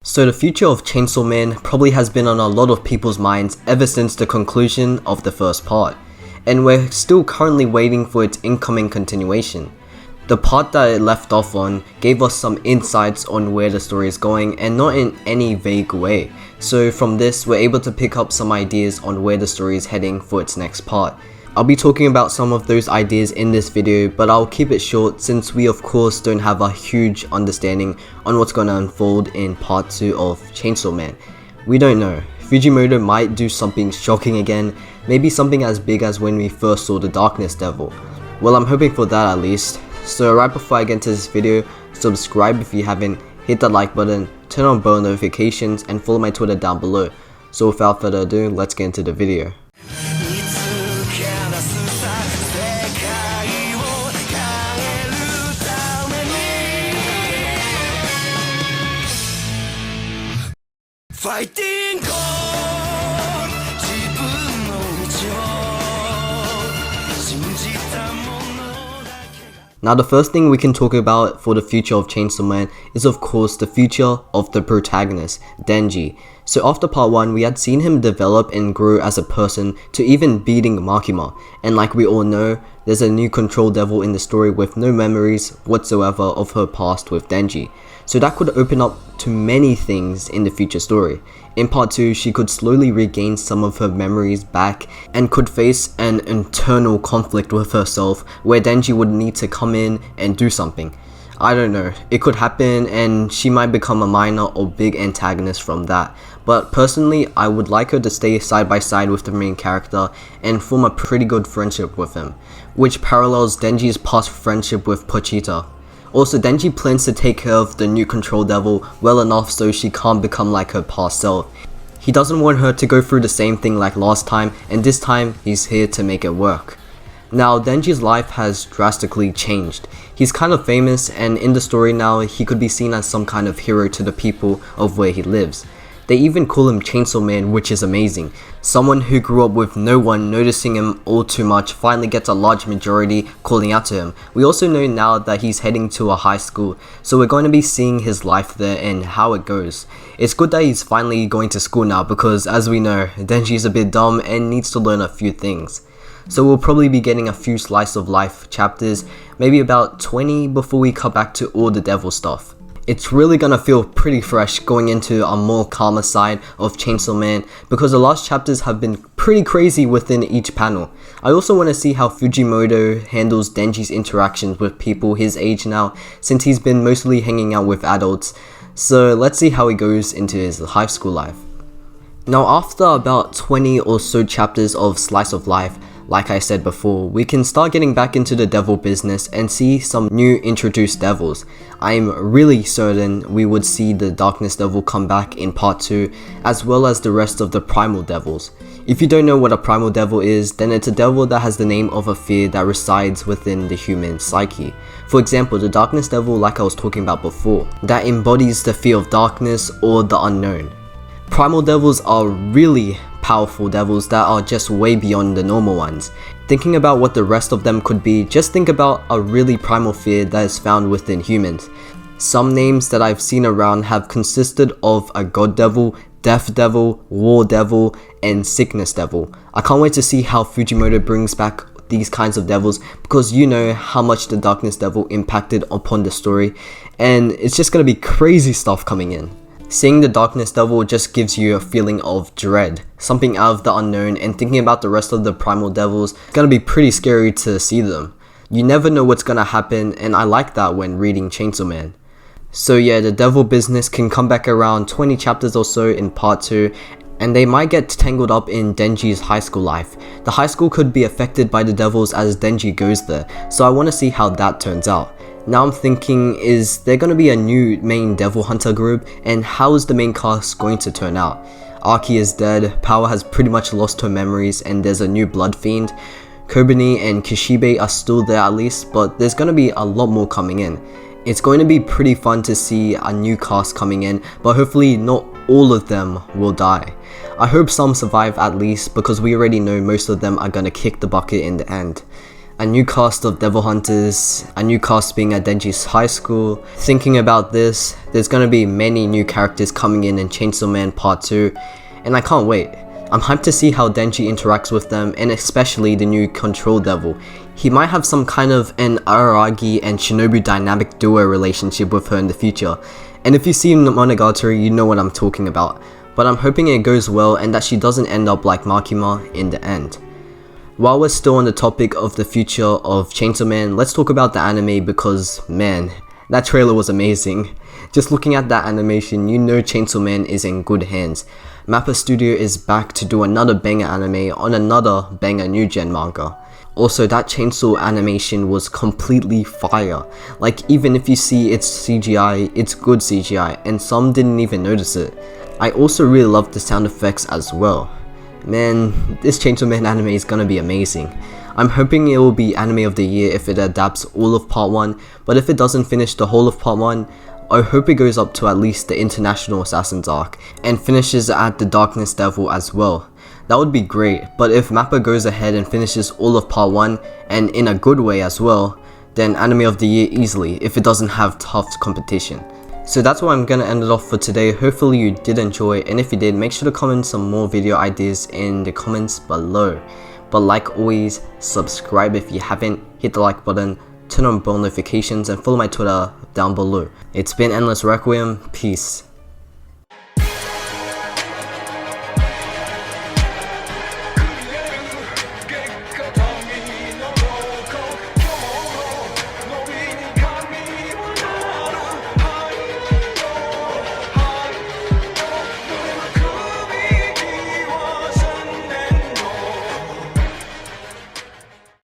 So the future of Chainsaw Man probably has been on a lot of people's minds ever since the conclusion of the first part, and we're still currently waiting for its incoming continuation. The part that it left off on gave us some insights on where the story is going, and not in any vague way, so from this we're able to pick up some ideas on where the story is heading for its next part. I'll be talking about some of those ideas in this video, but I'll keep it short since we of course don't have a huge understanding on what's going to unfold in part 2 of Chainsaw Man. We don't know. Fujimoto might do something shocking again, maybe something as big as when we first saw the Darkness Devil. Well, I'm hoping for that at least. So right before I get into this video, subscribe if you haven't, hit that like button, turn on bell notifications, and follow my Twitter down below. So without further ado, let's get into the video. Fighting Now the first thing we can talk about for the future of Chainsaw Man is of course the future of the protagonist, Denji. So after part 1 we had seen him develop and grow as a person to even beating Makima, and like we all know, there's a new control devil in the story with no memories whatsoever of her past with Denji. So that could open up to many things in the future story. In part 2, she could slowly regain some of her memories back and could face an internal conflict with herself where Denji would need to come in and do something. I don't know, it could happen and she might become a minor or big antagonist from that. But personally, I would like her to stay side by side with the main character and form a pretty good friendship with him, which parallels Denji's past friendship with Pochita. Also, Denji plans to take care of the new control devil well enough so she can't become like her past self. He doesn't want her to go through the same thing like last time, and this time he's here to make it work. Now, Denji's life has drastically changed. He's kind of famous, and in the story now he could be seen as some kind of hero to the people of where he lives. They even call him Chainsaw Man, which is amazing. Someone who grew up with no one noticing him all too much finally gets a large majority calling out to him. We also know now that he's heading to a high school, so we're going to be seeing his life there and how it goes. It's good that he's finally going to school now because, as we know, Denji is a bit dumb and needs to learn a few things. So we'll probably be getting a few slice of life chapters, maybe about 20 before we cut back to all the devil stuff. It's really gonna feel pretty fresh going into a more calmer side of Chainsaw Man because the last chapters have been pretty crazy within each panel. I also want to see how Fujimoto handles Denji's interactions with people his age now, since he's been mostly hanging out with adults. So let's see how he goes into his high school life. Now after about 20 or so chapters of slice of life, like I said before, we can start getting back into the devil business and see some new introduced devils. I'm really certain we would see the Darkness Devil come back in part 2, as well as the rest of the primal devils. If you don't know what a primal devil is, then it's a devil that has the name of a fear that resides within the human psyche. For example, the Darkness Devil, like I was talking about before, that embodies the fear of darkness or the unknown. Primal devils are really powerful devils that are just way beyond the normal ones. Thinking about what the rest of them could be, just think about a really primal fear that is found within humans. Some names that I've seen around have consisted of a god devil, death devil, war devil, and sickness devil. I can't wait to see how Fujimoto brings back these kinds of devils because you know how much the Darkness Devil impacted upon the story, and it's just gonna be crazy stuff coming in. Seeing the Darkness Devil just gives you a feeling of dread, something out of the unknown, and thinking about the rest of the primal devils, it's gonna be pretty scary to see them. You never know what's gonna happen, and I like that when reading Chainsaw Man. So yeah, the devil business can come back around 20 chapters or so in part 2, and they might get tangled up in Denji's high school life. The high school could be affected by the devils as Denji goes there, so I want to see how that turns out. Now I'm thinking, is there going to be a new main devil hunter group, and how is the main cast going to turn out? Aki is dead, Power has pretty much lost her memories, and there's a new blood fiend. Kobani and Kishibe are still there at least, but there's going to be a lot more coming in. It's going to be pretty fun to see a new cast coming in, but hopefully not all of them will die. I hope some survive at least, because we already know most of them are going to kick the bucket in the end. a new cast of Devil Hunters, a new cast being at Denji's high school. Thinking about this, there's gonna be many new characters coming in Chainsaw Man Part 2, and I can't wait. I'm hyped to see how Denji interacts with them, and especially the new Control Devil. He might have some kind of an Araragi and Shinobu dynamic duo relationship with her in the future, and if you've seen Monogatari, you know what I'm talking about. But I'm hoping it goes well and that she doesn't end up like Makima in the end. While we're still on the topic of the future of Chainsaw Man, let's talk about the anime because, man, that trailer was amazing. Just looking at that animation, you know Chainsaw Man is in good hands. Mappa Studio is back to do another banger anime on another banger new gen manga. Also, that chainsaw animation was completely fire. Like, even if you see it's CGI, it's good CGI, and some didn't even notice it. I also really loved the sound effects as well. Man, this Chainsaw Man anime is gonna be amazing. I'm hoping it will be anime of the year if it adapts all of part 1, but if it doesn't finish the whole of part 1, I hope it goes up to at least the International Assassins arc, and finishes at the Darkness Devil as well. That would be great, but if Mappa goes ahead and finishes all of part 1, and in a good way as well, then anime of the year easily, if it doesn't have tough competition. So that's where I'm gonna end it off for today. Hopefully you did enjoy, and if you did, make sure to comment some more video ideas in the comments below. But like always, subscribe if you haven't, hit the like button, turn on bell notifications, and follow my Twitter down below. It's been Endless Requiem, peace.